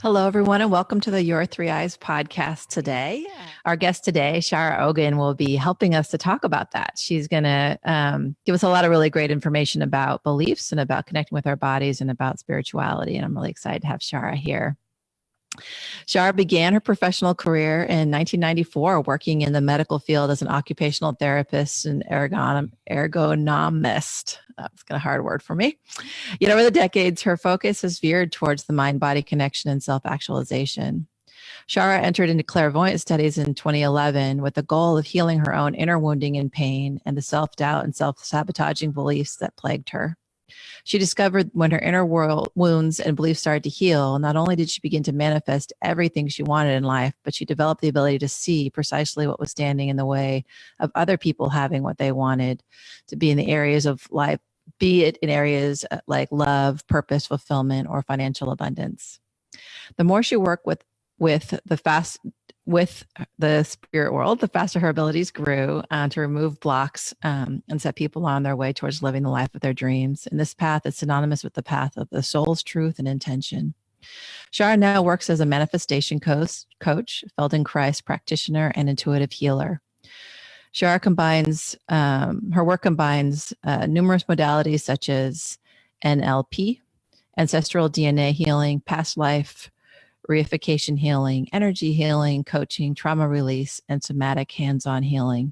Hello, everyone, and welcome to the Your Three Eyes podcast today. Our guest today, Shara Ogan, will be helping us to talk about that. She's going to give us a lot of really great information about beliefs and about connecting with our bodies and about spirituality. And I'm really excited to have Shara here. Shara began her professional career in 1994, working in the medical field as an occupational therapist and ergonomist. That's kind of a hard word for me. Yet over the decades, her focus has veered towards the mind-body connection and self-actualization. Shara entered into clairvoyant studies in 2011 with the goal of healing her own inner wounding and pain and the self-doubt and self-sabotaging beliefs that plagued her. She discovered when her inner world wounds and beliefs started to heal, not only did she begin to manifest everything she wanted in life, but she developed the ability to see precisely what was standing in the way of other people having what they wanted to be in the areas of life, be it in areas like love, purpose, fulfillment, or financial abundance. The more she worked with the spirit world, the faster her abilities grew to remove blocks and set people on their way towards living the life of their dreams. And this path is synonymous with the path of the soul's truth and intention. Shara now works as a manifestation coach, Feldenkrais practitioner, and intuitive healer. Shara combines, her work combines numerous modalities such as NLP, ancestral DNA healing, past life reification healing, energy healing, coaching, trauma release, and somatic hands-on healing.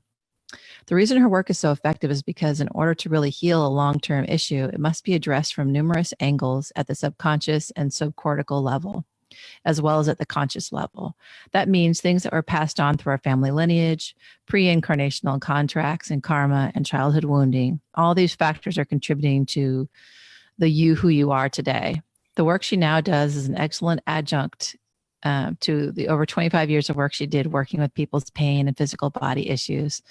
The reason her work is so effective is because in order to really heal a long-term issue, it must be addressed from numerous angles at the subconscious and subcortical level, as well as at the conscious level. That means things that were passed on through our family lineage, pre-incarnational contracts and karma and childhood wounding. All these factors are contributing to the you who you are today. The work she now does is an excellent adjunct to the over 25 years of work she did working with people's pain and physical body issues.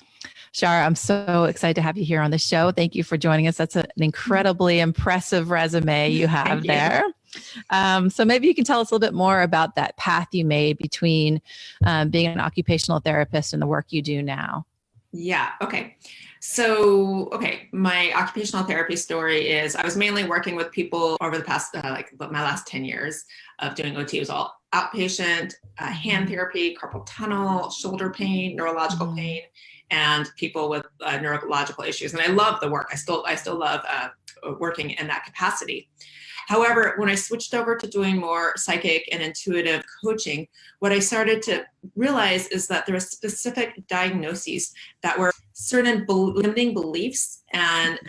Shara, I'm so excited to have you here on the show. Thank you for joining us. That's an incredibly impressive resume you have there. So maybe you can tell us a little bit more about that path you made between being an occupational therapist and the work you do now. Yeah. Okay. So, my occupational therapy story is I was mainly working with people over the past, my last 10 years of doing OT. It was all outpatient, hand therapy, carpal tunnel, shoulder pain, neurological pain, and people with neurological issues. And I love the work. I still love working in that capacity. However, when I switched over to doing more psychic and intuitive coaching, what I started to realize is that there were specific diagnoses that were certain limiting beliefs and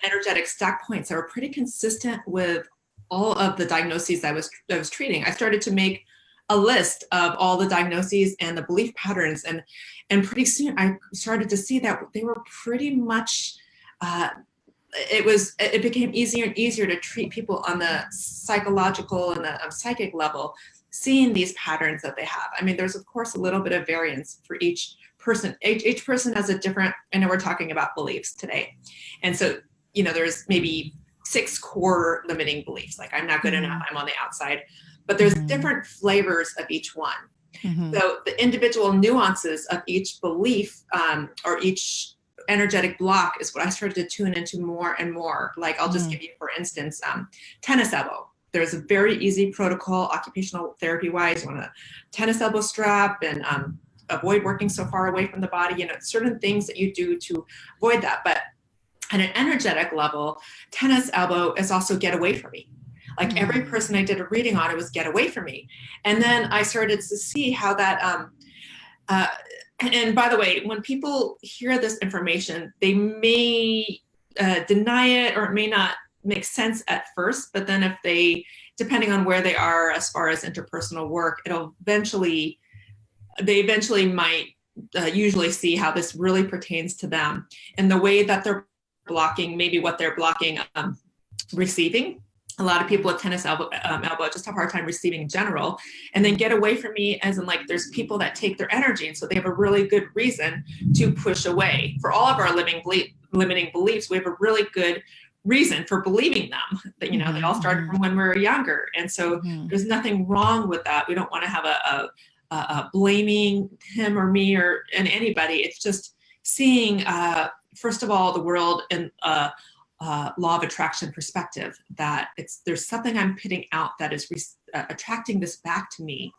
energetic stack points that were pretty consistent with all of the diagnoses I was treating. I started to make a list of all the diagnoses and the belief patterns, and pretty soon I started to see that they were pretty much it became easier and easier to treat people on the psychological and the psychic level, seeing these patterns that they have. I mean, there's of course a little bit of variance for each person. Each person has a different, I know we're talking about beliefs today. And so, there's maybe 6 core limiting beliefs, like I'm not good enough, I'm on the outside, but there's different flavors of each one. So the individual nuances of each belief or each energetic block is what I started to tune into more and more. Like I'll just give you, for instance, tennis elbow. There's a very easy protocol, occupational therapy wise. You want a tennis elbow strap and avoid working so far away from the body. Certain things that you do to avoid that. But at an energetic level, tennis elbow is also get away from me. Like every person I did a reading on, it was get away from me. And then I started to see how that and by the way, when people hear this information, they may deny it, or it may not make sense at first. But then if they, depending on where they are as far as interpersonal work, they eventually might usually see how this really pertains to them and the way that they're blocking, maybe what they're blocking receiving. A lot of people with tennis elbow just have a hard time receiving in general, and then get away from me as in like there's people that take their energy, and so they have a really good reason to push away. For all of our limiting beliefs, we have a really good reason for believing them. That they all started from when we were younger, and so there's nothing wrong with that. We don't want to have a blaming him or me or anybody. It's just seeing first of all the world in law of attraction perspective, that there's something I'm putting out that is attracting this back to me?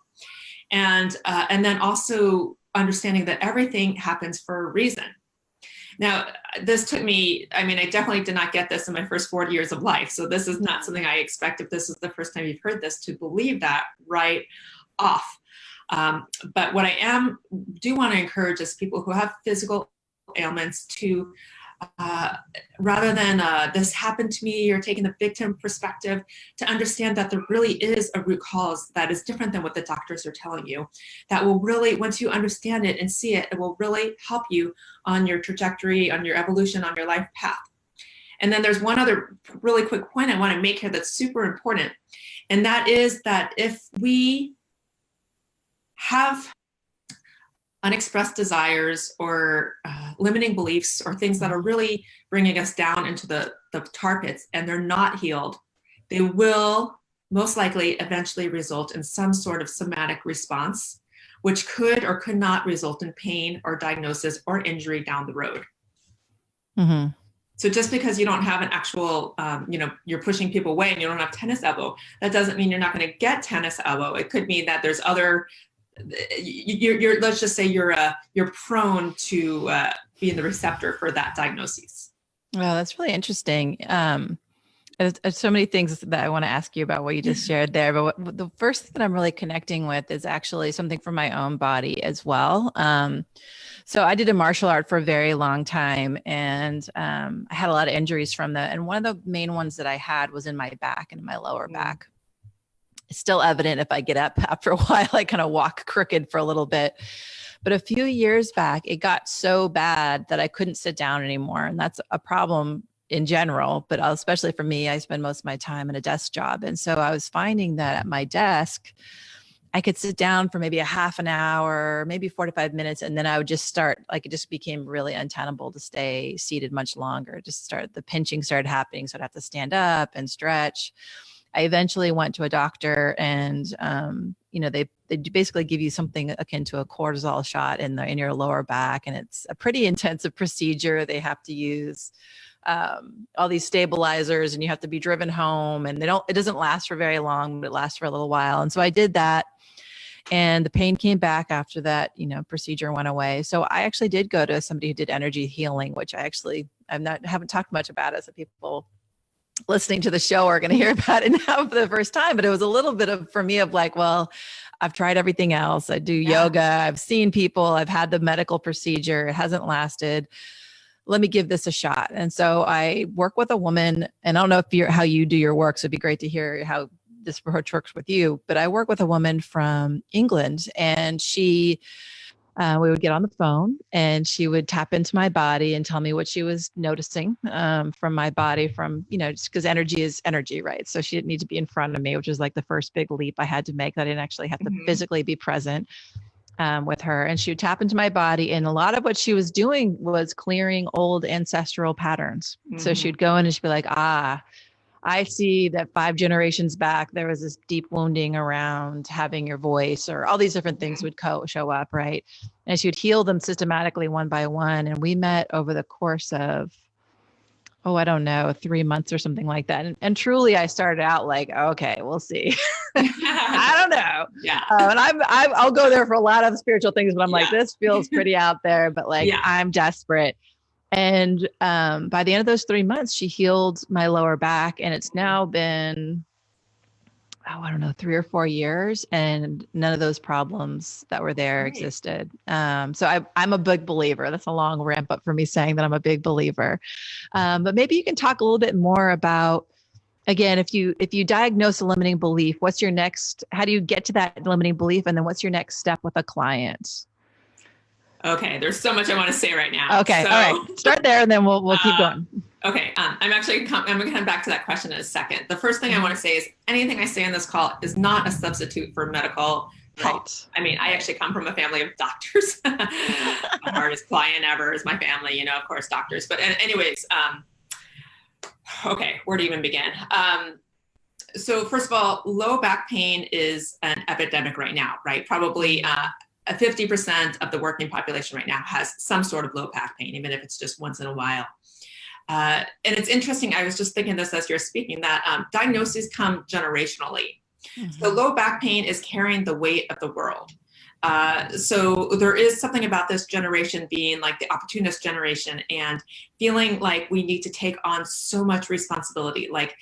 And then also understanding that everything happens for a reason. Now, this took me, I mean, I definitely did not get this in my first 40 years of life. So this is not something I expect, if this is the first time you've heard this, to believe that right off. But what I do want to encourage is people who have physical ailments to, rather than this happened to me or taking the victim perspective, to understand that there really is a root cause that is different than what the doctors are telling you. That will really, once you understand it and see it, it will really help you on your trajectory, on your evolution, on your life path. And then there's one other really quick point I want to make here that's super important. And that is that if we have unexpressed desires or limiting beliefs or things that are really bringing us down into the tar pits and they're not healed, they will most likely eventually result in some sort of somatic response, which could or could not result in pain or diagnosis or injury down the road. Mm-hmm. So just because you don't have an actual, you're pushing people away and you don't have tennis elbow, that doesn't mean you're not going to get tennis elbow. It could mean that there's other, you're let's just say you're prone to being the receptor for that diagnosis. Well, that's really interesting. There's so many things that I want to ask you about what you just shared there. But the first thing that I'm really connecting with is actually something from my own body as well. So I did a martial art for a very long time, and I had a lot of injuries from that. And one of the main ones that I had was in my back and my lower back. It's still evident if I get up after a while. I kind of walk crooked for a little bit. But a few years back, it got so bad that I couldn't sit down anymore. And that's a problem in general, but especially for me, I spend most of my time in a desk job. And so I was finding that at my desk, I could sit down for maybe a half an hour, maybe 45 minutes. And then I would just start, like, it just became really untenable to stay seated much longer. The pinching started happening. So I'd have to stand up and stretch. I eventually went to a doctor, and, they basically give you something akin to a cortisol shot in your lower back. And it's a pretty intensive procedure. They have to use all these stabilizers, and you have to be driven home, and it doesn't last for very long, but it lasts for a little while. And so I did that, and the pain came back after that, procedure went away. So I actually did go to somebody who did energy healing, which haven't talked much about it. So people listening to the show are going to hear about it now for the first time, but it was a little bit for me of like, well, I've tried everything else. I do yoga. I've seen people, I've had the medical procedure. It hasn't lasted. Let me give this a shot. And so I work with a woman, and I don't know how you do your work. So it'd be great to hear how this approach works with you, but I work with a woman from England, and we would get on the phone, and she would tap into my body and tell me what she was noticing from my body, just because energy is energy, right? So she didn't need to be in front of me, which was like the first big leap I had to make. I didn't actually have to physically be present with her. And she would tap into my body. And a lot of what she was doing was clearing old ancestral patterns. So she'd go in and she'd be like, I see that 5 generations back, there was this deep wounding around having your voice, or all these different things would show up, right? And she would heal them systematically one by one. And we met over the course of, 3 months or something like that. And truly, I started out like, okay, we'll see. I don't know. Yeah. And I'll go there for a lot of spiritual things, but I'm like, this feels pretty out there, but I'm desperate. And by the end of those 3 months, she healed my lower back, and it's now been, 3 or 4 years, and none of those problems that were there existed. So I'm a big believer. That's a long ramp up for me saying that I'm a big believer. But maybe you can talk a little bit more about, again, if you diagnose a limiting belief, how do you get to that limiting belief? And then what's your next step with a client? Okay, there's so much I want to say right now. Okay, all right. Start there, and then we'll keep going. Okay, I'm going to come back to that question in a second. The first thing I want to say is anything I say on this call is not a substitute for medical help. Right. I mean, I actually come from a family of doctors. My hardest client ever is my family, of course, doctors. But anyways, okay, where to even begin? So first of all, low back pain is an epidemic right now, right? Probably 50% of the working population right now has some sort of low back pain, even if it's just once in a while. And it's interesting, I was just thinking this as you're speaking, that diagnoses come generationally. So low back pain is carrying the weight of the world. So there is something about this generation being like the opportunist generation and feeling like we need to take on so much responsibility, like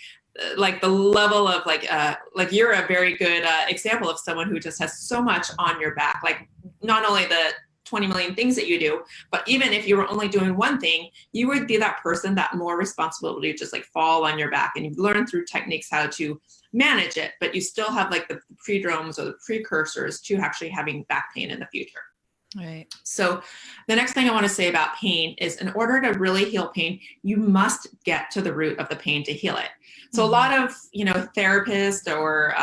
the level of like you're a very good example of someone who just has so much on your back, like not only the 20 million things that you do, but even if you were only doing one thing, you would be that person that more responsibility would just like fall on your back, and you've learned through techniques how to manage it, but you still have like the predromes or the precursors to actually having back pain in the future. Right. So the next thing I want to say about pain is, in order to really heal pain, you must get to the root of the pain to heal it. So a lot of, therapists or,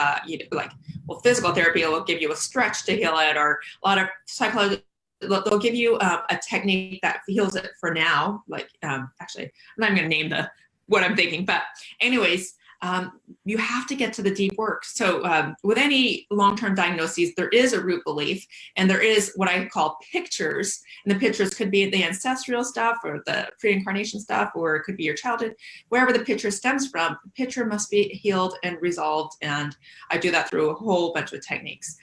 physical therapy will give you a stretch to heal it, or a lot of psychologists, they'll give you a technique that heals it for now. Actually, I'm not even going to name what I'm thinking, but anyways, you have to get to the deep work. So with any long-term diagnoses, there is a root belief, and there is what I call pictures. And the pictures could be the ancestral stuff or the pre-incarnation stuff, or it could be your childhood. Wherever the picture stems from, the picture must be healed and resolved. And I do that through a whole bunch of techniques.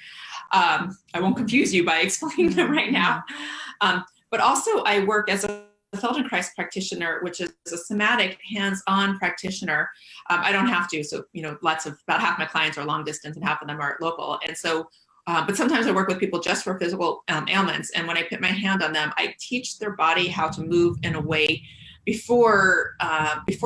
I won't confuse you by explaining them right now. But also I work as a Feldenkrais practitioner, which is a somatic hands-on practitioner. I don't have to. So, about half my clients are long distance and half of them are local. And so, but sometimes I work with people just for physical ailments. And when I put my hand on them, I teach their body how to move in a way before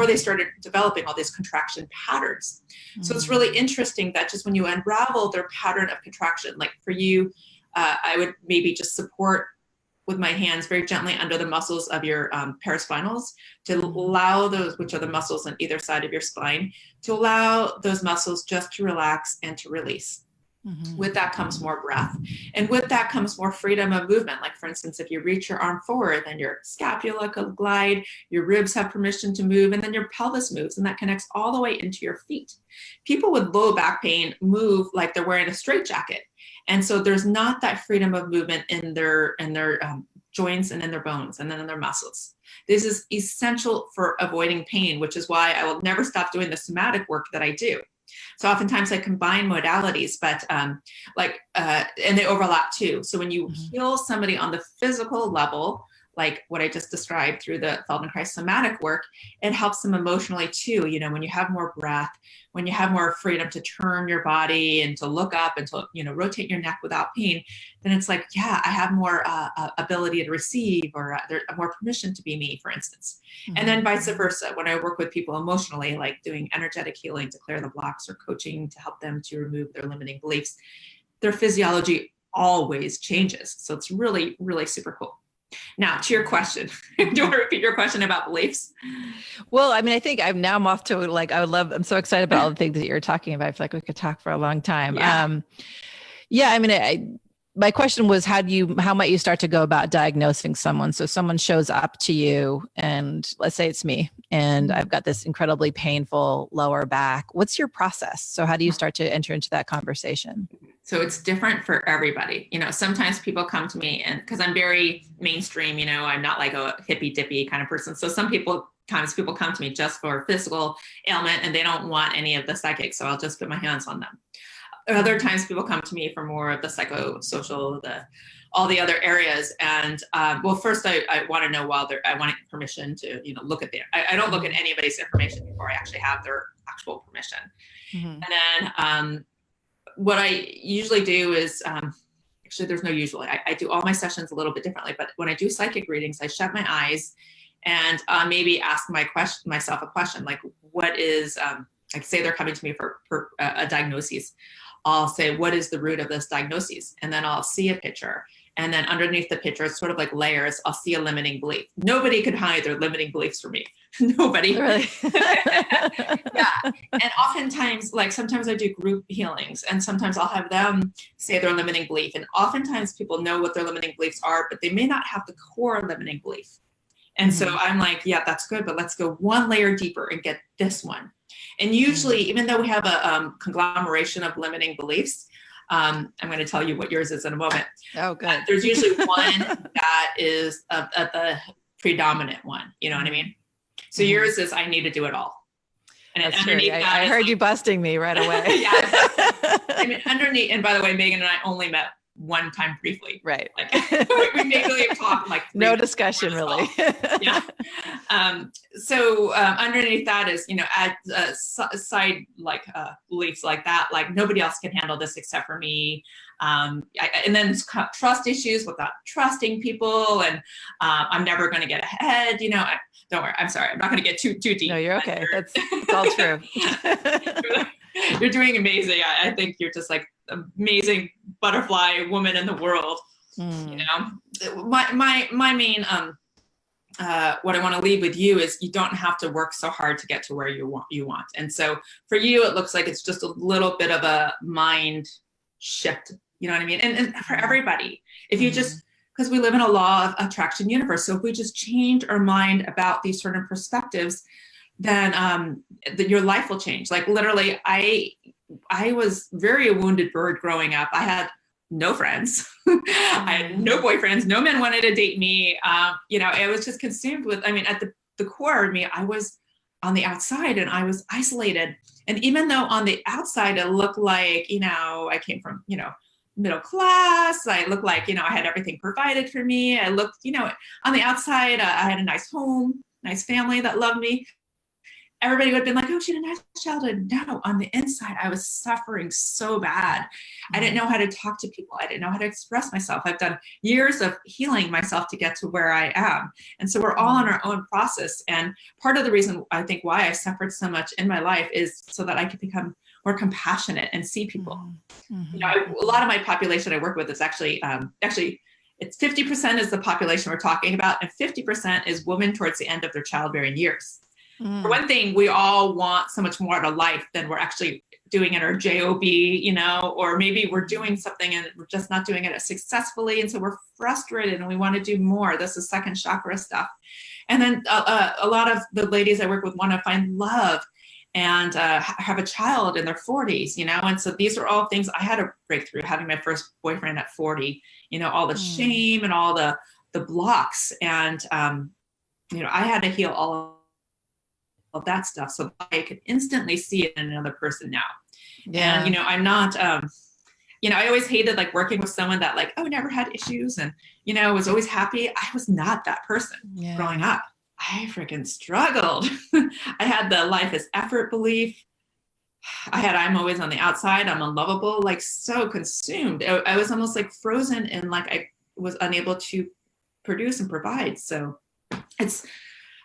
they started developing all these contraction patterns. So it's really interesting that just when you unravel their pattern of contraction, like for you, I would maybe just support with my hands very gently under the muscles of your paraspinals, to allow those, which are the muscles on either side of your spine, to allow those muscles just to relax and to release. With that comes more breath. And with that comes more freedom of movement. Like, for instance, if you reach your arm forward, then your scapula could glide, your ribs have permission to move, and then your pelvis moves, and that connects all the way into your feet. People with low back pain move like they're wearing a straitjacket. And so there's not that freedom of movement in their joints and in their bones and then in their muscles. This is essential for avoiding pain, which is why I will never stop doing the somatic work that I do. So oftentimes I combine modalities, but and they overlap too. So when you heal somebody on the physical level, like what I just described through the Feldenkrais somatic work, it helps them emotionally too. When you have more breath, when you have more freedom to turn your body and to look up and to, rotate your neck without pain, then it's like, yeah, I have more ability to receive, or more permission to be me, for instance. And then vice versa. When I work with people emotionally, like doing energetic healing to clear the blocks, or coaching to help them to remove their limiting beliefs, their physiology always changes. So it's really, really super cool. Now, to your question, do you want to repeat your question about beliefs? Well, I think I'm off to I'm so excited about all the things that you're talking about. I feel like we could talk for a long time. My question was, how might you start to go about diagnosing someone? So someone shows up to you, and let's say it's me, and I've got this incredibly painful lower back. What's your process? So how do you start to enter into that conversation? So it's different for everybody. Sometimes people come to me, and because I'm very mainstream, I'm not like a hippy dippy kind of person. So sometimes people come to me just for physical ailment, and they don't want any of the psychic. So I'll just put my hands on them. Other times people come to me for more of the psychosocial, all the other areas. And first I want to know I want permission to, look at I don't look at anybody's information before I actually have their actual permission. And then what I usually do is, actually there's no usually, I do all my sessions a little bit differently, but when I do psychic readings, I shut my eyes and maybe ask myself a question, like what is, like say they're coming to me for a diagnosis. I'll say, what is the root of this diagnosis? And then I'll see a picture. And then underneath the picture, it's sort of like layers. I'll see a limiting belief. Nobody could hide their limiting beliefs from me. Nobody. Really? Yeah. And oftentimes, sometimes I do group healings, and sometimes I'll have them say their limiting belief. And oftentimes people know what their limiting beliefs are, but they may not have the core limiting belief. And so I'm like, yeah, that's good, but let's go one layer deeper and get this one. And usually, even though we have a conglomeration of limiting beliefs, I'm going to tell you what yours is in a moment. Oh, good. There's usually one that is the predominant one. You know what I mean? So yours is, I need to do it all. And That's true. underneath that I heard you busting me right away. Yeah. I mean, underneath, and by the way, Megan and I only met one time briefly. Right. Like we maybe talked like no discussion really. Yeah. So underneath that is, add side like beliefs like that, like nobody else can handle this except for me. And then trust issues without trusting people, and I'm never going to get ahead. Don't worry. I'm sorry. I'm not going to get too deep. No, you're okay. That's all true. You're doing amazing. I think you're just like amazing butterfly woman in the world. My main what I want to leave with you is you don't have to work so hard to get to where you want. And so for you, it looks like it's just a little bit of a mind shift. You know what I mean? And for everybody, if you just, because we live in a law of attraction universe. So if we just change our mind about these certain perspectives, then your life will change. Like literally, I was very a wounded bird growing up. I had no friends. I had no boyfriends. No men wanted to date me. I was just consumed with, at the core of me, I was on the outside and I was isolated. And even though on the outside, it looked like, I came from, middle class. I looked like, I had everything provided for me. I looked, on the outside, I had a nice home, nice family that loved me. Everybody would have been like, oh, she had a nice childhood. No, on the inside, I was suffering so bad. I didn't know how to talk to people. I didn't know how to express myself. I've done years of healing myself to get to where I am. And so we're all on our own process. And part of the reason I think why I suffered so much in my life is so that I could become more compassionate and see people. A lot of my population I work with is actually it's 50% is the population we're talking about, and 50% is women towards the end of their childbearing years. For one thing, we all want so much more out of life than we're actually doing in our job, or maybe we're doing something and we're just not doing it as successfully. And so we're frustrated and we want to do more. This is second chakra stuff. And then a lot of the ladies I work with want to find love and have a child in their 40s, and so these are all things I had to break through, having my first boyfriend at 40, all the shame and all the blocks. And, I had to heal all of that stuff so I could instantly see it in another person now. Yeah. And, I'm not, I always hated like working with someone that like, never had issues and, was always happy. I was not that person growing up. I freaking struggled. I had the life is effort belief. I'm always on the outside. I'm unlovable, like so consumed. I was almost like frozen and like I was unable to produce and provide. So it's,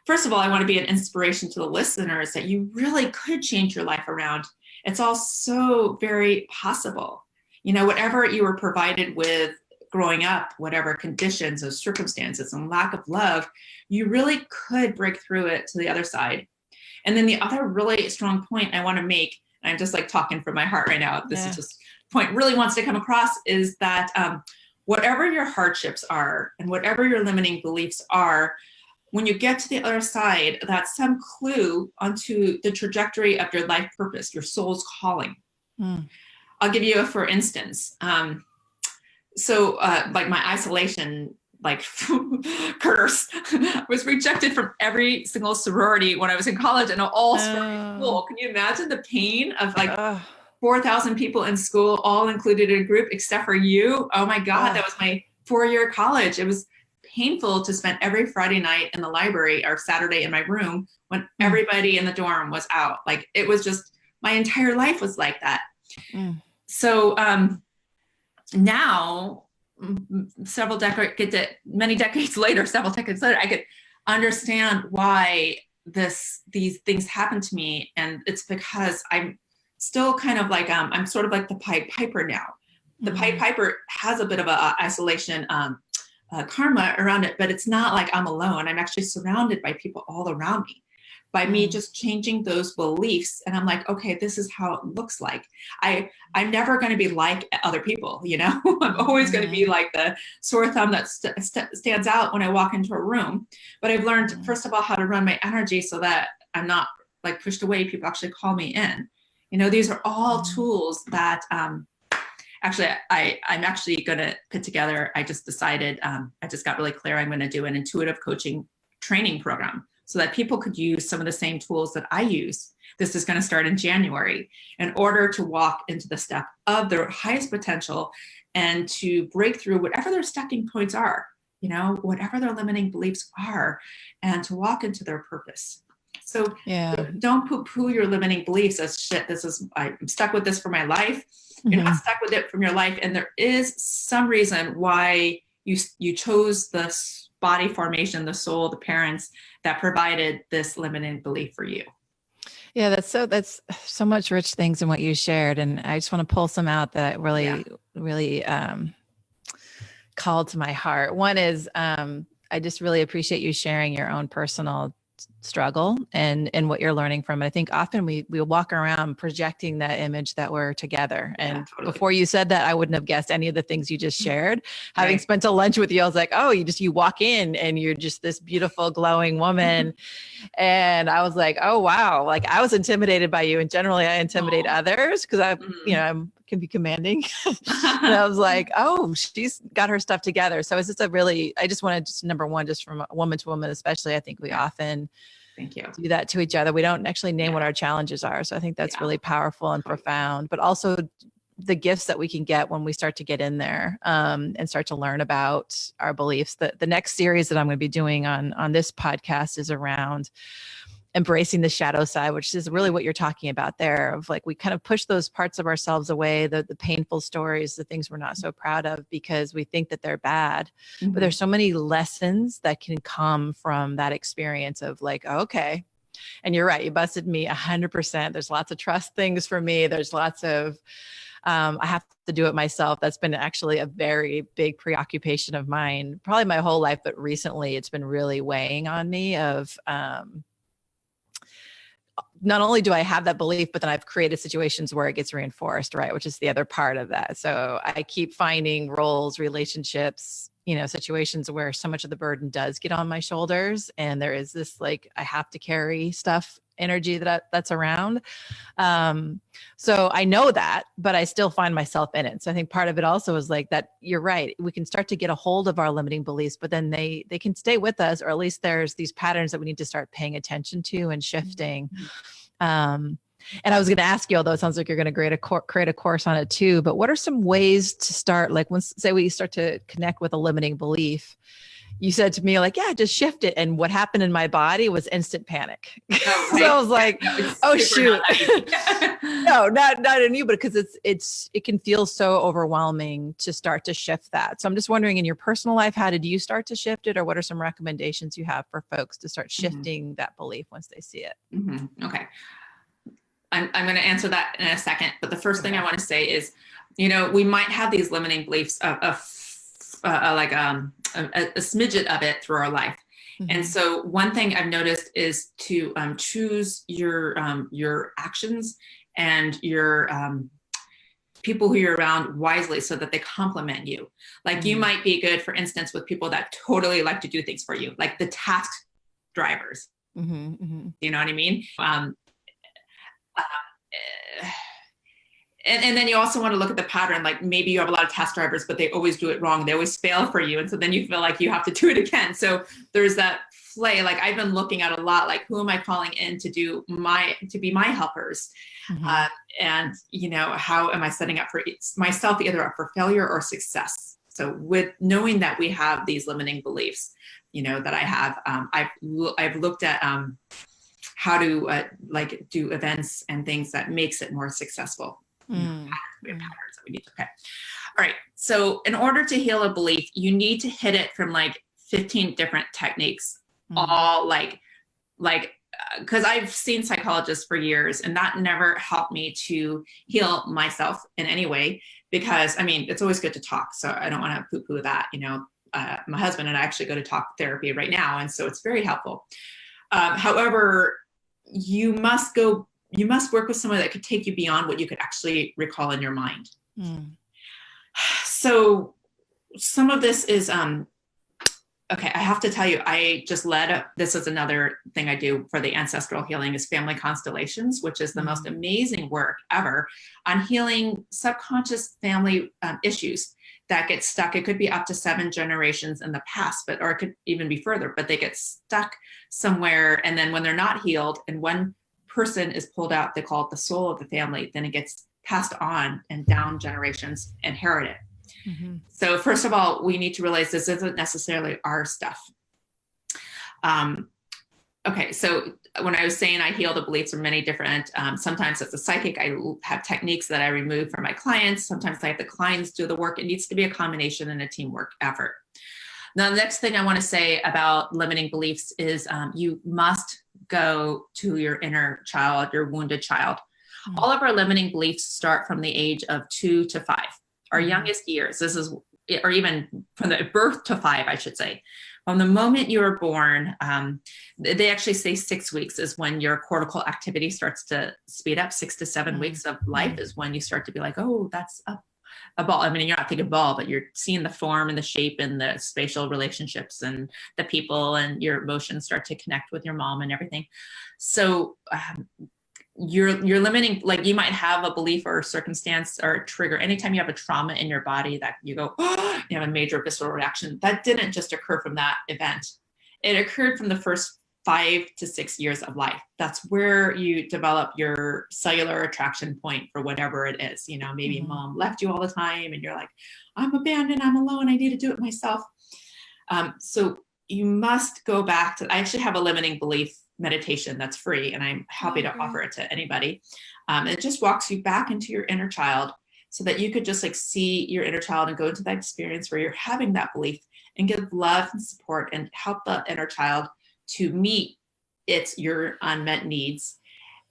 first of all, I want to be an inspiration to the listeners that you really could change your life around. It's all so very possible. Whatever you were provided with growing up, whatever conditions or circumstances and lack of love, you really could break through it to the other side. And then the other really strong point I want to make, and I'm just like talking from my heart right now, this is just point really wants to come across, is that whatever your hardships are and whatever your limiting beliefs are, when you get to the other side, that's some clue onto the trajectory of your life purpose, your soul's calling. I'll give you for instance. Like my isolation, like curse, was rejected from every single sorority when I was in college and all sorority school. Can you imagine the pain of like 4,000 people in school, all included in a group except for you? Oh my God, that was my 4-year college. It was painful to spend every Friday night in the library or Saturday in my room when everybody in the dorm was out. Like it was just, my entire life was like that. So now, many decades later, I could understand why these things happen to me. And it's because I'm still kind of like, I'm sort of like the Pied Piper now. The Pied Piper has a bit of a isolation karma around it, but it's not like I'm alone. I'm actually surrounded by people all around me. By me just changing those beliefs. And I'm like, okay, this is how it looks like. I'm never going to be like other people, I'm always going to be like the sore thumb that stands out when I walk into a room. But I've learned, first of all, how to run my energy so that I'm not like pushed away. People actually call me in. These are all tools that actually I'm actually going to put together. I just decided, I just got really clear. I'm going to do an intuitive coaching training program so that people could use some of the same tools that I use. This is going to start in January, in order to walk into the step of their highest potential and to break through whatever their stepping points are, you know, whatever their limiting beliefs are, and to walk into their purpose. So don't poo-poo your limiting beliefs as shit. I'm stuck with this for my life. You're not stuck with it from your life. And there is some reason why you chose the body formation, the soul, the parents that provided this limiting belief for you. Yeah, that's so much rich things in what you shared. And I just want to pull some out that really called to my heart. One is, I just really appreciate you sharing your own personal struggle and what you're learning from it. I think often we walk around projecting that image that we're together. And before you said that, I wouldn't have guessed any of the things you just shared. Having spent a lunch with you, I was like, oh, you walk in and you're just this beautiful, glowing woman. And I was like, oh, wow. Like, I was intimidated by you. And generally I intimidate others because I can be commanding. And I was like, oh, she's got her stuff together. So it's just I just wanted number one, just from woman to woman, especially, I think we often do that to each other. We don't actually name what our challenges are. So I think that's really powerful and profound, but also the gifts that we can get when we start to get in there and start to learn about our beliefs. The next series that I'm going to be doing on this podcast is around embracing the shadow side, which is really what you're talking about there, of like, we kind of push those parts of ourselves away, the painful stories, the things we're not so proud of, because we think that they're bad. But there's so many lessons that can come from that experience of like, okay. And you're right. You busted me 100%. There's lots of trust things for me. There's lots of, I have to do it myself. That's been actually a very big preoccupation of mine, probably my whole life. But recently it's been really weighing on me of, not only do I have that belief, but then I've created situations where it gets reinforced, right? Which is the other part of that. So I keep finding roles, relationships, situations where so much of the burden does get on my shoulders. And there is this, like, I have to carry stuff, energy that's around. So I know that, but I still find myself in it. So I think part of it also is like that. You're right. We can start to get a hold of our limiting beliefs, but then they can stay with us, or at least there's these patterns that we need to start paying attention to and shifting. And I was going to ask you, although it sounds like you're going to create a course on it too, but what are some ways to start? Like, say we start to connect with a limiting belief, you said to me, like, yeah, just shift it. And what happened in my body was instant panic. Oh, right. So I was like, oh shoot. No, not in you, but because it can feel so overwhelming to start to shift that. So I'm just wondering, in your personal life, how did you start to shift it? Or what are some recommendations you have for folks to start shifting that belief once they see it? Okay. I'm going to answer that in a second. But the first thing I want to say is, we might have these limiting beliefs of a smidget of it through our life. And so one thing I've noticed is to choose your actions and your people who you're around wisely, so that they complement you. Like, you might be good, for instance, with people that totally like to do things for you, like the task drivers. You know what I mean? And then you also want to look at the pattern. Like, maybe you have a lot of task drivers, but they always do it wrong. They always fail for you. And so then you feel like you have to do it again. So there's that play. Like, I've been looking at a lot, like, who am I calling in to be my helpers? And, how am I setting up for myself, either up for failure or success? So with knowing that we have these limiting beliefs, that I have, I've looked at, how to do events and things that makes it more successul. We have patterns that we need to. Okay. All right. So in order to heal a belief, you need to hit it from like 15 different techniques, all because I've seen psychologists for years, and that never helped me to heal myself in any way, because it's always good to talk. So I don't want to poo-poo that, my husband and I actually go to talk therapy right now. And so it's very helpful. However, you must work with someone that could take you beyond what you could actually recall in your mind. So some of this is Okay, I have to tell you, I just this is another thing I do for the ancestral healing is family constellations, which is the most amazing work ever on healing subconscious family issues that get stuck. It could be up to 7 generations in the past, or it could even be further, but they get stuck somewhere. And then when they're not healed and one person is pulled out, they call it the soul of the family, then it gets passed on and down generations, inherited. So first of all, we need to realize this isn't necessarily our stuff. Okay, so when I was saying I heal the beliefs from many different, sometimes as a psychic, I have techniques that I remove for my clients. Sometimes I have the clients do the work. It needs to be a combination and a teamwork effort. Now, the next thing I want to say about limiting beliefs is you must go to your inner child, your wounded child. All of our limiting beliefs start from the age of 2 to 5. Our youngest years, or even from the birth to 5, I should say. From the moment you are born, they actually say 6 weeks is when your cortical activity starts to speed up. 6 to 7 weeks of life is when you start to be like, oh, that's a ball. I mean, you're not thinking ball, but you're seeing the form and the shape and the spatial relationships and the people, and your emotions start to connect with your mom and everything. So you're limiting, like you might have a belief or a circumstance or a trigger. Anytime you have a trauma in your body that you go, oh, you have a major visceral reaction, that didn't just occur from that event. It occurred from the first 5 to 6 years of life. That's where you develop your cellular attraction point for whatever it is. You know, maybe mom left you all the time and you're like, I'm abandoned, I'm alone, I need to do it myself. So you must go back to, I actually have a limiting belief meditation that's free, and I'm happy to offer it to anybody. It just walks you back into your inner child so that you could just like see your inner child and go into that experience where you're having that belief and give love and support and help the inner child to meet your unmet needs.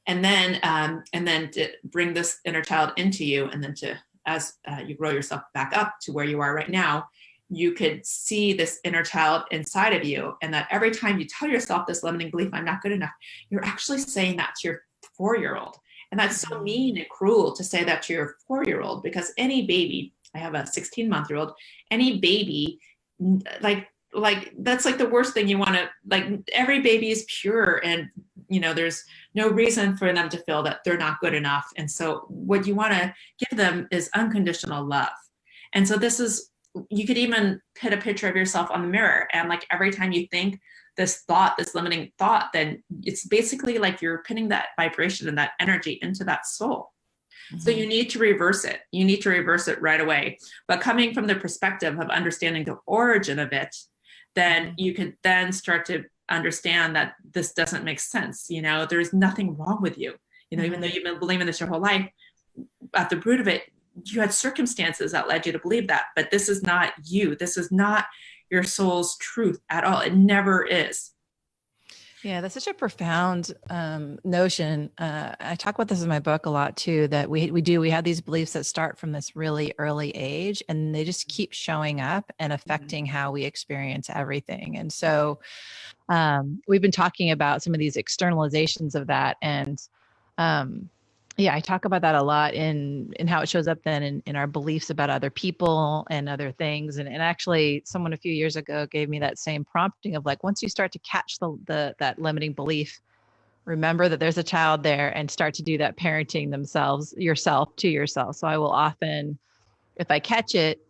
And then to bring this inner child into you, and then as you grow yourself back up to where you are right now, you could see this inner child inside of you. And that every time you tell yourself this limiting belief, I'm not good enough, you're actually saying that to your 4-year-old. And that's so mean and cruel to say that to your 4-year-old, because any baby, I have a 16-month-old, any baby, like that's like the worst thing you want to, like, every baby is pure, and you know, there's no reason for them to feel that they're not good enough. And so what you want to give them is unconditional love. And so this is, you could even put a picture of yourself on the mirror, and like every time you think this thought, this limiting thought, then it's basically like you're putting that vibration and that energy into that soul. So you need to reverse it. You need to reverse it right away. But coming from the perspective of understanding the origin of it, then you could then start to understand that this doesn't make sense. You know, there's nothing wrong with you. You know, even though you've been believing this your whole life, at the root of it, you had circumstances that led you to believe that, but this is not you. This is not your soul's truth at all. It never is. Yeah, that's such a profound notion. I talk about this in my book a lot too, that we have these beliefs that start from this really early age, and they just keep showing up and affecting how we experience everything. And so we've been talking about some of these externalizations of that. And yeah, I talk about that a lot in how it shows up then in our beliefs about other people and other things. And actually someone a few years ago gave me that same prompting of like, once you start to catch that limiting belief, remember that there's a child there, and start to do that parenting yourself to yourself. So I will often, if I catch it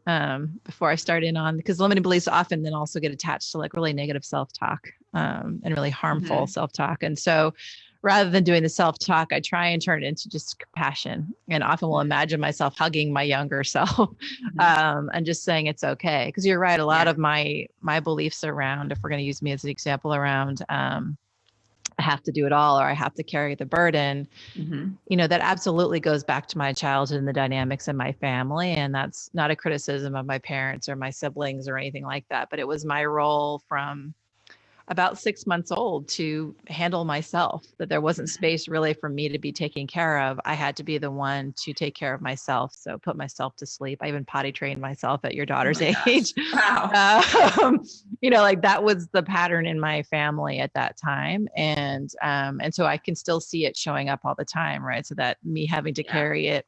before I start in on, because limiting beliefs often then also get attached to like really negative self-talk and really harmful self-talk. And so rather than doing the self-talk, I try and turn it into just compassion, and often will imagine myself hugging my younger self and just saying it's okay. Because you're right, a lot of my beliefs around, if we're going to use me as an example, around I have to do it all, or I have to carry the burden, you know, that absolutely goes back to my childhood and the dynamics in my family. And that's not a criticism of my parents or my siblings or anything like that, but it was my role from about 6 months old to handle myself, that there wasn't space really for me to be taken care of. I had to be the one to take care of myself. So put myself to sleep. I even potty trained myself at your daughter's age. Wow. You know, like that was the pattern in my family at that time. And so I can still see it showing up all the time, right? So that me having to carry it,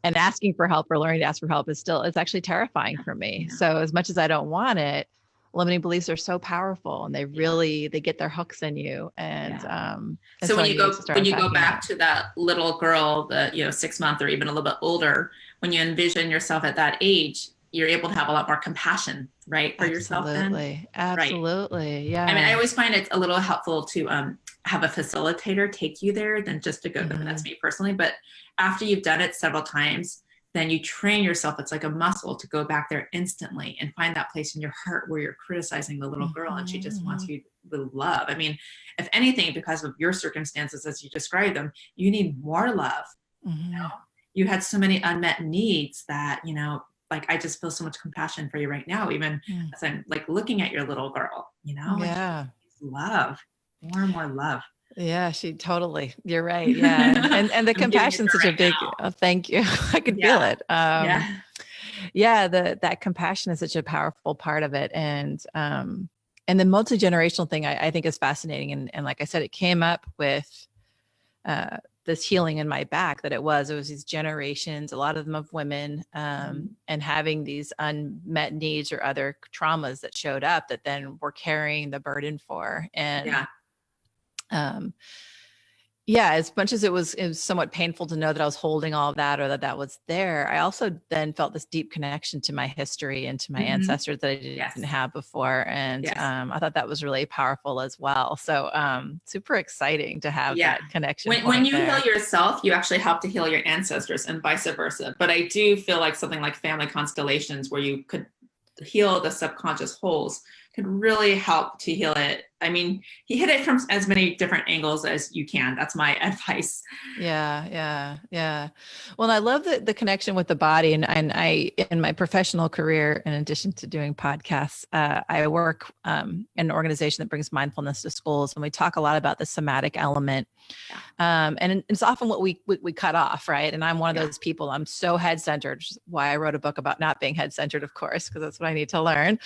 and asking for help or learning to ask for help it's actually terrifying for me. Yeah. So as much as I don't want it, limiting beliefs are so powerful, and they get their hooks in you. And, So when I you need to start when you go unpacking back that. to that little girl, that, 6 months or even a little bit older, when you envision yourself at that age, you're able to have a lot more compassion, right, for yourself then. Absolutely. Right. Absolutely. Yeah. I mean, I always find it's a little helpful to have a facilitator take you there than just to go. Mhm. That's me personally. But after you've done it several times, then you train yourself. It's like a muscle to go back there instantly and find that place in your heart where you're criticizing the little girl and she just wants you to love. I mean, if anything, because of your circumstances as you describe them, you need more love. You had so many unmet needs that, like, I just feel so much compassion for you right now, even as I'm like looking at your little girl, Yeah. love, more and more love. Yeah, you're right. Yeah. And the compassion's such a big, thank you. I could feel it. Yeah. That compassion is such a powerful part of it. And the multi-generational thing I think is fascinating. And like I said, it came up with, this healing in my back, that it was these generations, a lot of them of women, and having these unmet needs or other traumas that showed up that then we're carrying the burden for. And as much as it was somewhat painful to know that I was holding all of that, or that was there, I also then felt this deep connection to my history and to my ancestors that I didn't have before. And I thought that was really powerful as well. So super exciting to have that connection. When you heal yourself, you actually help to heal your ancestors and vice versa. But I do feel like something like family constellations, where you could heal the subconscious holes, could really help to heal it. I mean, he hit it from as many different angles as you can. That's my advice. Yeah. Well, and I love the connection with the body. And I, in my professional career, in addition to doing podcasts, I work in an organization that brings mindfulness to schools. And we talk a lot about the somatic element. And it's often what we cut off, right? And I'm one of those people. I'm so head-centered, which is why I wrote a book about not being head-centered, of course, because that's what I need to learn.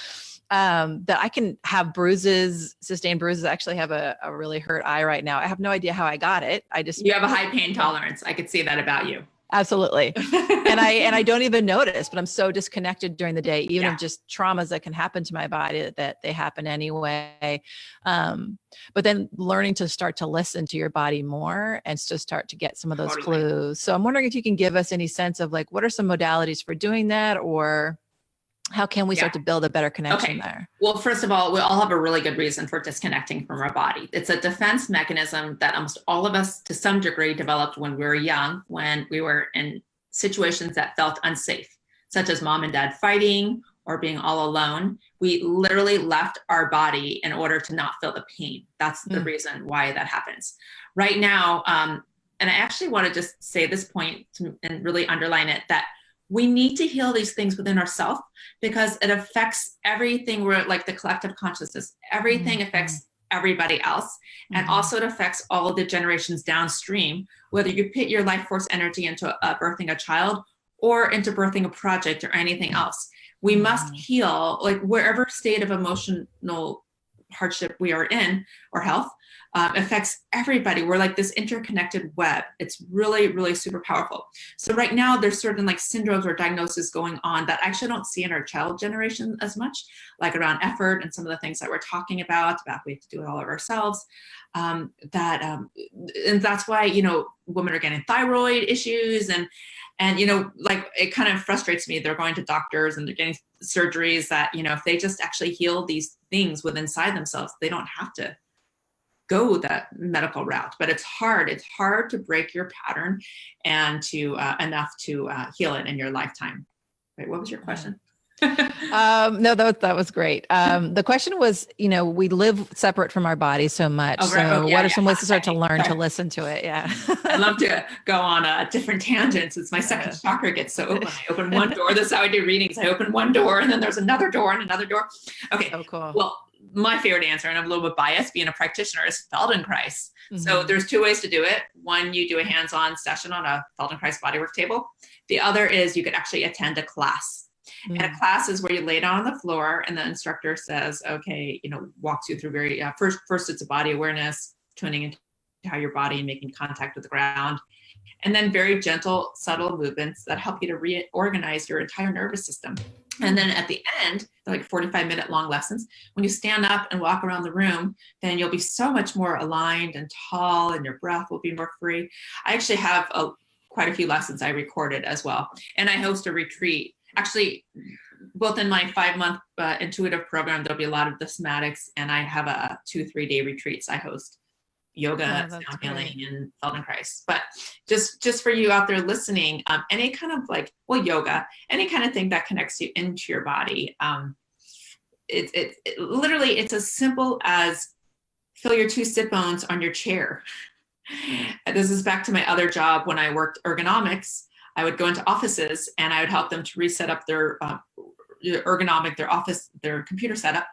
That I can have sustained bruises. I actually have a really hurt eye right now. I have no idea how I got it. You have a high pain tolerance. I could see that about you. Absolutely. And I don't even notice, but I'm so disconnected during the day, even of just traumas that can happen to my body, that they happen anyway. But then learning to start to listen to your body more and to start to get some of those clues. So I'm wondering if you can give us any sense of like, what are some modalities for doing that, or how can we start to build a better connection there? Well, first of all, we all have a really good reason for disconnecting from our body. It's a defense mechanism that almost all of us, to some degree, developed when we were young, when we were in situations that felt unsafe, such as mom and dad fighting or being all alone. We literally left our body in order to not feel the pain. That's the reason why that happens. Right now, and I actually want to just say this point and really underline it, that we need to heal these things within ourselves, because it affects everything. We're like the collective consciousness. Everything affects everybody else. And also it affects all of the generations downstream, whether you put your life force energy into birthing a child or into birthing a project or anything else. We must heal, like wherever state of emotional hardship we are in, or health, affects everybody. We're like this interconnected web. It's really, really super powerful. So right now there's certain like syndromes or diagnoses going on that I actually don't see in our child generation as much, like around effort and some of the things that we're talking about we have to do it all of ourselves. And that's why, women are getting thyroid issues and like it kind of frustrates me. They're going to doctors and they're getting surgeries that, if they just actually heal these things within inside themselves, they don't have to go that medical route. But it's hard to break your pattern and to enough to heal it in your lifetime. Wait, what was your question? No, that was great. The question was, we live separate from our body so much. What are some ways to start to learn to listen to it? Yeah. I love to go on different tangents. It's my second chakra gets so open. I open one door. That's how I do readings. I open one door and then there's another door and another door. Okay. Oh, cool. Well, my favorite answer, and I'm a little bit biased being a practitioner, is Feldenkrais. So there's two ways to do it. One, you do a hands-on session on a Feldenkrais bodywork table. The other is you could actually attend a class. And a class is where you lay down on the floor and the instructor says, okay, walks you through very, first it's a body awareness, tuning into how your body and making contact with the ground. And then very gentle, subtle movements that help you to reorganize your entire nervous system. And then at the end, like 45-minute long lessons, when you stand up and walk around the room, then you'll be so much more aligned and tall, and your breath will be more free. I actually have quite a few lessons I recorded as well. And I host a retreat. Actually, both in my 5-month intuitive program, there'll be a lot of the somatics, and I have a 2-3 day retreats I host. Yoga, sound healing, and Feldenkrais. But just for you out there listening, any kind of like, well, yoga, any kind of thing that connects you into your body. It literally, it's as simple as feel your 2 sit bones on your chair. This is back to my other job when I worked ergonomics. I would go into offices and I would help them to reset up their ergonomic, their office, their computer setup.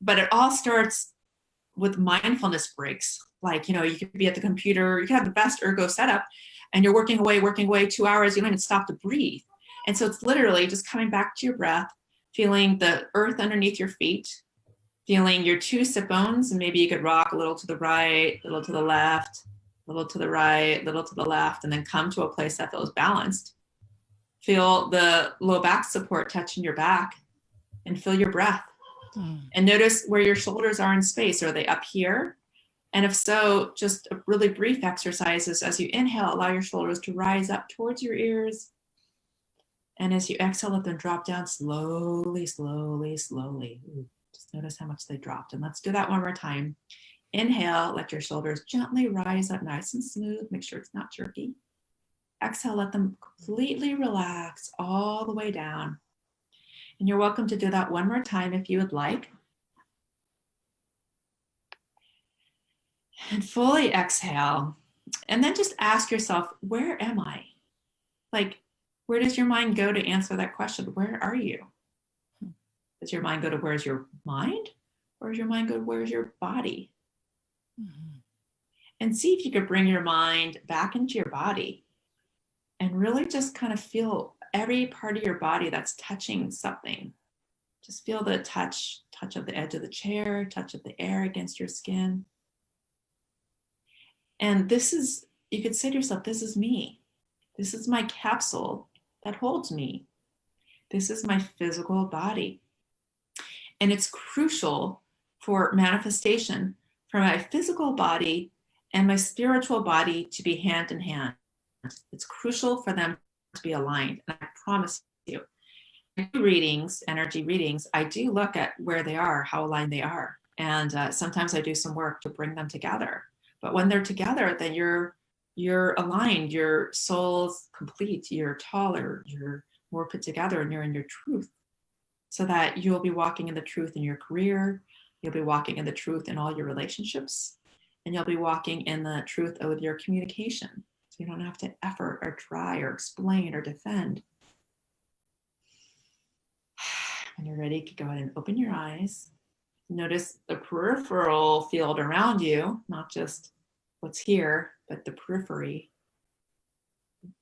But it all starts with mindfulness breaks. Like, you could be at the computer, you can have the best ergo setup, and you're working away 2 hours, you don't even stop to breathe. And so it's literally just coming back to your breath, feeling the earth underneath your feet, feeling your 2 sit bones, and maybe you could rock a little to the right, a little to the left, a little to the right, a little to the left, and then come to a place that feels balanced. Feel the low back support touching your back, and feel your breath. And notice where your shoulders are in space. Are they up here? And if so, just a really brief exercises. As you inhale, allow your shoulders to rise up towards your ears. And as you exhale, let them drop down slowly, slowly, slowly. Just notice how much they dropped. And let's do that one more time. Inhale, let your shoulders gently rise up nice and smooth. Make sure it's not jerky. Exhale, let them completely relax all the way down. And you're welcome to do that one more time if you would like. And fully exhale. And then just ask yourself, where am I? Like, where does your mind go to answer that question? Where are you? Does your mind go to where's your mind? Or does your mind go to where's your body? Mm-hmm. And see if you could bring your mind back into your body and really just kind of feel every part of your body that's touching something. Just feel the touch of the edge of the chair, touch of the air against your skin. And this is, you could say to yourself, this is me. This is my capsule that holds me. This is my physical body. And it's crucial for manifestation for my physical body and my spiritual body to be hand in hand. It's crucial for them to be aligned. And I promise you, I do readings, energy readings, I do look at where they are, how aligned they are. And sometimes I do some work to bring them together. But when they're together, then you're aligned, your soul's complete, you're taller, you're more put together, and you're in your truth. So that you'll be walking in the truth in your career, you'll be walking in the truth in all your relationships, and you'll be walking in the truth with your communication. So you don't have to effort or try or explain or defend. When you're ready, you can go ahead and open your eyes. Notice the peripheral field around you, not just what's here, but the periphery.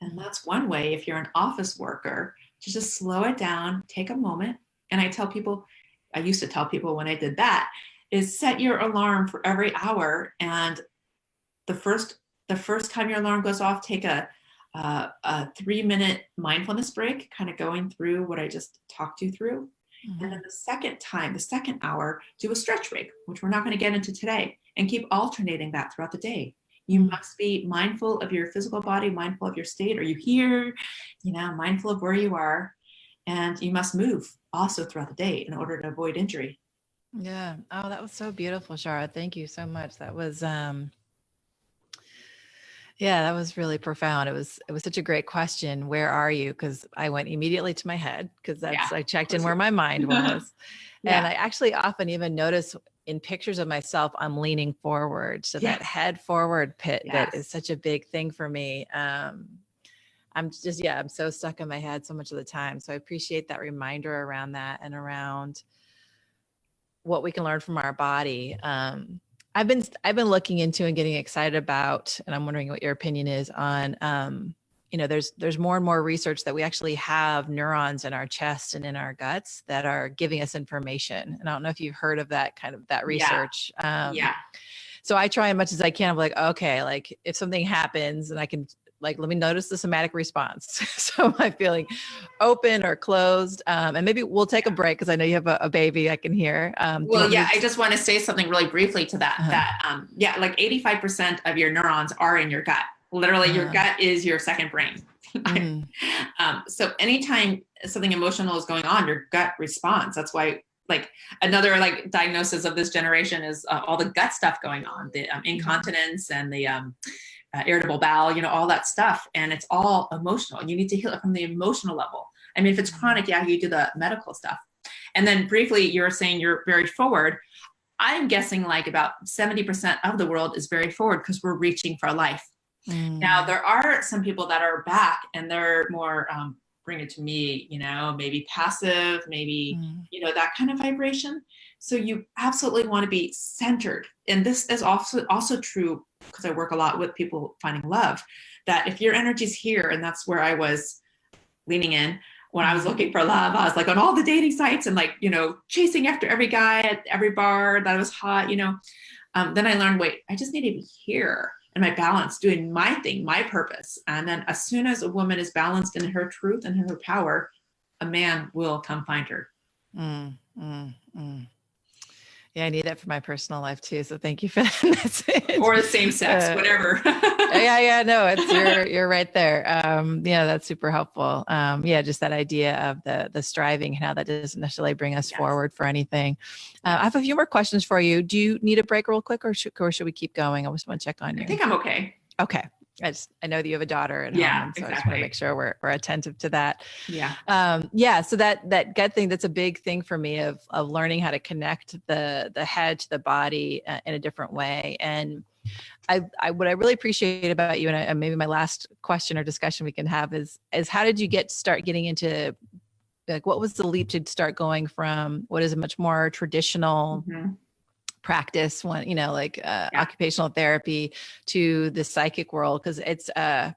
And that's one way, if you're an office worker, to just slow it down, take a moment. And I used to tell people when I did that, is set your alarm for every hour. And the first time your alarm goes off, take a 3-minute mindfulness break, kind of going through what I just talked you through. Mm-hmm. And then the second hour, do a stretch break, which we're not going to get into today, and keep alternating that throughout the day. You must be mindful of your physical body, mindful of your state. Are you here? Mindful of where you are. And you must move also throughout the day in order to avoid injury. Yeah. Oh, that was so beautiful, Shara. Thank you so much. That was, that was really profound. It was such a great question. Where are you? Because I went immediately to my head, because I checked in where my mind was. And I actually often even notice in pictures of myself, I'm leaning forward. So that head forward pivot is such a big thing for me. I'm so stuck in my head so much of the time. So I appreciate that reminder around that and around what we can learn from our body. I've been looking into and getting excited about, and I'm wondering what your opinion is on, there's more and more research that we actually have neurons in our chest and in our guts that are giving us information. And I don't know if you've heard of that research. So I try as much as I can. I'm like, okay, like if something happens and I can like, let me notice the somatic response. So am I feeling open or closed? And maybe we'll take a break because I know you have a baby I can hear. Well, yeah, I just want to say something really briefly to that, yeah, like 85% of your neurons are in your gut. Literally, your gut is your second brain. So anytime something emotional is going on, your gut responds. That's why, like, another like diagnosis of this generation is all the gut stuff going on, the incontinence and the irritable bowel, you know, all that stuff. And it's all emotional. You need to heal it from the emotional level. I mean, if it's chronic, yeah, you do the medical stuff. And then briefly, you're saying you're very forward. I'm guessing like about 70% of the world is very forward because we're reaching for life. Now, there are some people that are back and they're more bring it to me, you know, maybe passive, maybe, you know, that kind of vibration. So you absolutely want to be centered. And this is also true because I work a lot with people finding love, that if your energy's here, and that's where I was leaning in when I was looking for love, I was like on all the dating sites and like, you know, chasing after every guy at every bar that was hot, you know. Then I learned, wait, I just need to be here and my balance, doing my thing, my purpose. And then as soon as a woman is balanced in her truth and in her power, a man will come find her. Yeah, I need that for my personal life too. So thank you for that message. Or the same sex, whatever. No, it's you're right there. Yeah, that's super helpful. Yeah, just that idea of the striving and how that doesn't necessarily bring us forward for anything. I have a few more questions for you. Do you need a break real quick, or should we keep going? I just want to check on you. I think I'm okay. Okay. I know that you have a daughter at home, and so I just want to make sure we're attentive to that. So that gut thing, that's a big thing for me of learning how to connect the head to the body in a different way. And what I really appreciate about you, and maybe my last question or discussion we can have is how did you start getting into, like, what was the leap to start going from what is a much more traditional practice, one, you know, like occupational therapy, to the psychic world? Because it's a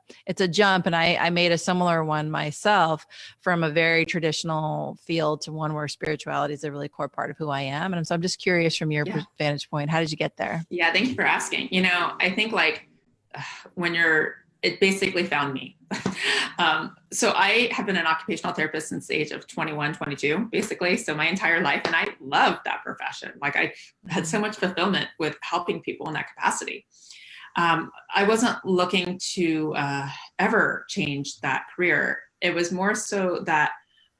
jump, and I made a similar one myself, from a very traditional field to one where spirituality is a really core part of who I am. And so I'm just curious, from your vantage point, how did you get there? Yeah, thank you for asking. You know, I think like it basically found me. So I have been an occupational therapist since the age of 21, 22, basically. So my entire life. And I loved that profession. Like, I had so much fulfillment with helping people in that capacity. I wasn't looking to ever change that career. It was more so that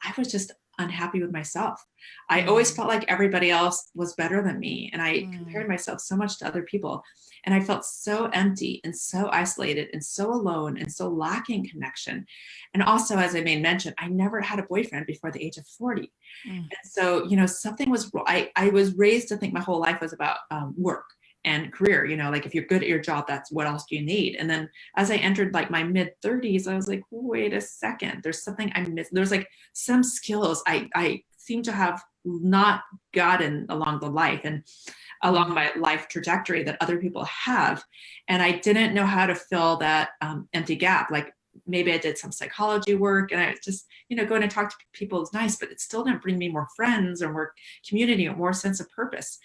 I was just unhappy with myself. I always felt like everybody else was better than me. And I compared myself so much to other people. And I felt so empty and so isolated and so alone and so lacking connection. And also, as I made mention, I never had a boyfriend before the age of 40. And so, you know, something was, I was raised to think my whole life was about work and career. You know, like, if you're good at your job, that's what else do you need? And then as I entered like my mid 30s, I was like, wait a second, there's something I missed. There's like some skills I seem to have not gotten along the life and along my life trajectory that other people have. And I didn't know how to fill that empty gap. Like, maybe I did some psychology work, and I just, you know, going to talk to people is nice, but it still didn't bring me more friends or more community or more sense of purpose.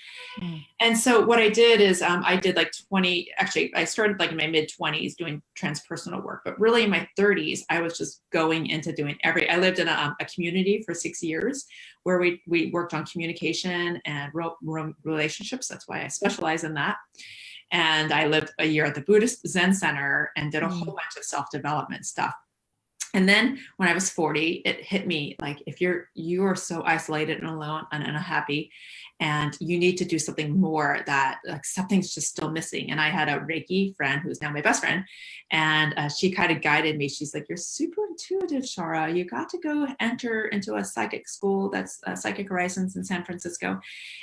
And so what I did is I did like I started like in my mid 20s doing transpersonal work, but really in my 30s, I was just going into doing I lived in a community for 6 years where we worked on communication and relationships. That's why I specialize in that. And I lived a year at the Buddhist Zen Center and did a whole bunch of self-development stuff. And then when I was 40, it hit me like, if you are so isolated and alone and unhappy, and you need to do something more, that like something's just still missing. And I had a Reiki friend who's now my best friend, and she kind of guided me. She's like, you're super intuitive, Shara. You got to go enter into a psychic school that's Psychic Horizons in San Francisco.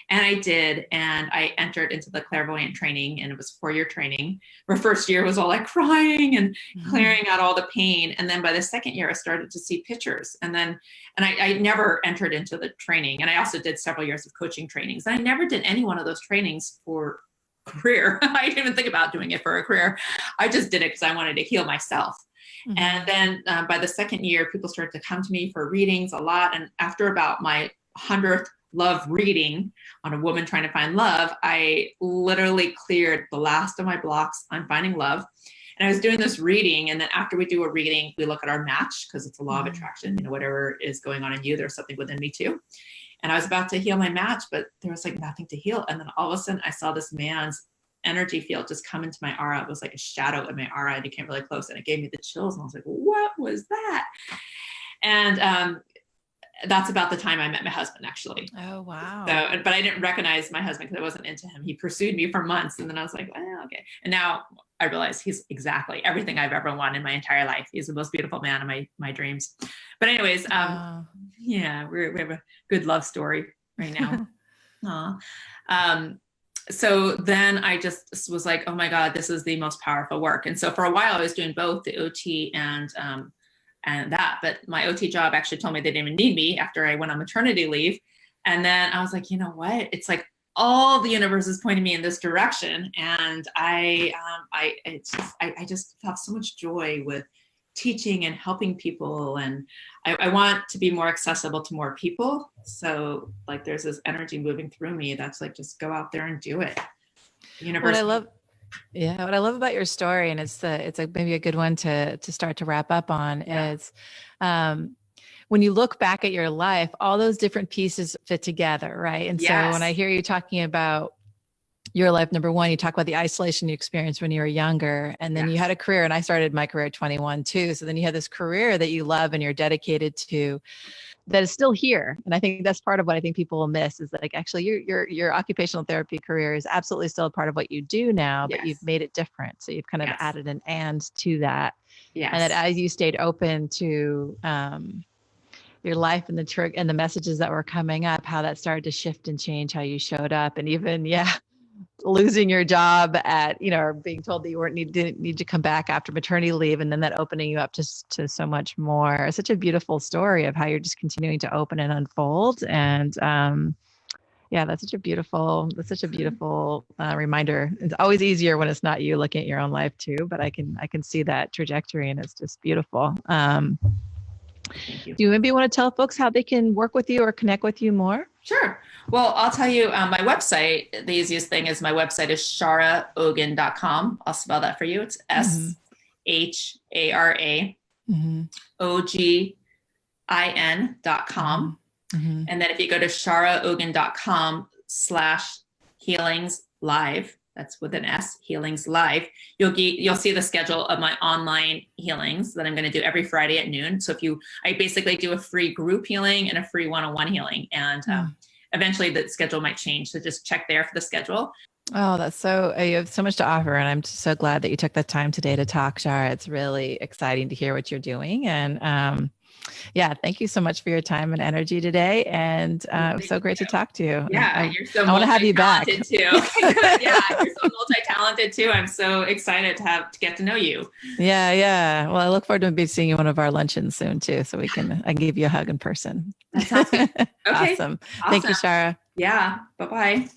And I did. And I entered into the clairvoyant training, and it was 4-year training. My first year was all like crying and clearing out all the pain. And then by the second year, I started to see pictures. And I never entered into the training. And I also did several years of coaching trainings. And I never did any one of those trainings for career. I didn't even think about doing it for a career. I just did it because I wanted to heal myself. And then by the second year, people started to come to me for readings a lot. And after about my 100th love reading on a woman trying to find love, I literally cleared the last of my blocks on finding love. And I was doing this reading, and then after we do a reading, we look at our match, because it's a law of attraction. Whatever is going on in you, there's something within me too. And I was about to heal my match, but there was like nothing to heal. And then all of a sudden I saw this man's energy field just come into my aura. It was like a shadow in my aura, and he came really close, and it gave me the chills. And I was like, what was that? And that's about the time I met my husband, actually. Oh, wow. So, but I didn't recognize my husband because I wasn't into him. He pursued me for months. And then I was like, well, okay. And now I realize he's exactly everything I've ever wanted in my entire life. He's the most beautiful man in my dreams. But anyways, yeah, we have a good love story right now. So then I just was like, oh my God, this is the most powerful work. And so for a while I was doing both the OT and that, but my OT job actually told me they didn't even need me after I went on maternity leave. And then I was like, you know what? It's like all the universe is pointing me in this direction. And I just have so much joy with teaching and helping people. And I want to be more accessible to more people. So like, there's this energy moving through me that's like, just go out there and do it. The universe. What I love about your story, and it's maybe a good one to start to wrap up on, is when you look back at your life, all those different pieces fit together, right? And so when I hear you talking about your life, number one, you talk about the isolation you experienced when you were younger, and then you had a career, and I started my career at 21 too. So then you had this career that you love and you're dedicated to, that is still here. And I think that's part of what I think people will miss, is like, actually your occupational therapy career is absolutely still a part of what you do now, but you've made it different. So you've kind of added an and to that. Yes. And that as you stayed open to your life and the messages that were coming up, how that started to shift and change how you showed up. And even, losing your job at, or being told that you didn't need to come back after maternity leave, and then that opening you up to so much more. Such a beautiful story of how you're just continuing to open and unfold. And that's such a beautiful reminder. It's always easier when it's not you looking at your own life too, but I can see that trajectory, and it's just beautiful. Thank you. Do you maybe want to tell folks how they can work with you or connect with you more? Sure. Well, I'll tell you, my website, the easiest thing is my website is sharaogin.com. I'll spell that for you. It's SHARAOGIN.com. And then if you go to sharaogin.com/healingslive, that's with an S, Healings Live, you'll see the schedule of my online healings that I'm going to do every Friday at noon. So I basically do a free group healing and a free one-on-one healing. And eventually the schedule might change. So just check there for the schedule. Oh, you have so much to offer. And I'm just so glad that you took the time today to talk, Shara. It's really exciting to hear what you're doing. And thank you so much for your time and energy today. And it was so great to talk to you. Yeah, you're so I want to have you back. Too. Okay, good. Yeah, you're so multi-talented too. I'm so excited to get to know you. Yeah. Well, I look forward to seeing you at one of our luncheons soon too, so I can give you a hug in person. That sounds good. Okay. Awesome. Thank you, Shara. Yeah. Bye-bye.